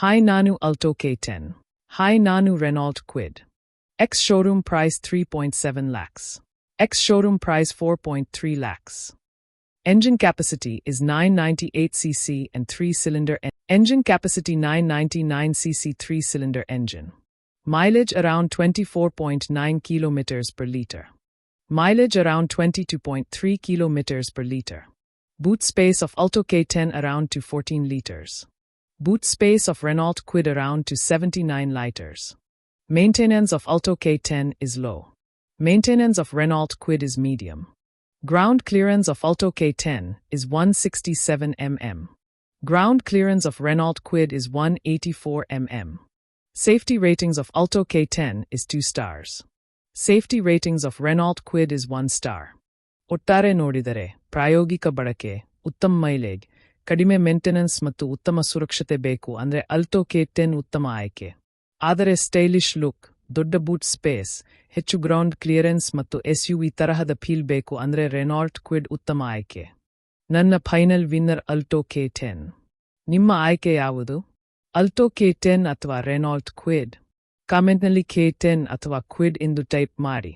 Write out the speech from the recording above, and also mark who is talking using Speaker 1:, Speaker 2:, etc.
Speaker 1: Hi Nanu Alto K10. Hi Nanu Renault Kwid. Ex-showroom price 3.7 lakhs. Ex-showroom price 4.3 lakhs. Engine capacity is 998cc and 3-cylinder engine capacity 999cc 3-cylinder engine. Mileage around 24.9 kilometers per liter. Mileage around 22.3 kilometers per liter. Boot space of Alto K10 around to 14 liters. Boot space of Renault Kwid around to 79 liters. Maintenance of Alto K10 is low. Maintenance of Renault Kwid is medium. Ground clearance of Alto K10 is 167 mm. Ground clearance of Renault Kwid is 184 mm. Safety ratings of Alto K10 is 2 stars. Safety ratings of Renault Kwid is 1 star. ಒಟ್ಟಾರೆ ನೋಡಿದರೆ ಪ್ರಾಯೋಗಿಕ ಬಳಕೆ, ಉತ್ತಮ mileage, ಕಡಿಮೆ maintenance ಮತ್ತು ಉತ್ತಮ ಸುರಕ್ಷತೆ ಬೇಕು ಅಂದ್ರೆ ಅಲ್ಟೋ K10 ಉತ್ತಮ ಆಯ್ಕೆ. ಆದರೆ ಸ್ಟೈಲಿಶ್ ಲುಕ್, ದೊಡ್ಡ ಬೂಟ್ ಸ್ಪೇಸ್, ಹೆಚ್ಚು ಗ್ರೌಂಡ್ ಕ್ಲಿಯರೆನ್ಸ್ ಮತ್ತು SUV ತರಹದ ಫೀಲ್ ಬೇಕು ಅಂದ್ರೆ ರೆನಾಲ್ಟ್ ಕ್ವಿಡ್ ಉತ್ತಮ ಆಯ್ಕೆ. ನನ್ನ ಫೈನಲ್ ವಿನ್ನರ್ ಅಲ್ಟೋ K10. ನಿಮ್ಮ ಆಯ್ಕೆ ಯಾವುದು? ಅಲ್ಟೋ K10 ಅಥವಾ ರೆನಾಲ್ಟ್ ಕ್ವಿಡ್? ಕಾಮೆಂಟ್ನಲ್ಲಿ K10 ಅಥವಾ ಕ್ವಿಡ್ ಎಂದು ಟೈಪ್ ಮಾಡಿ.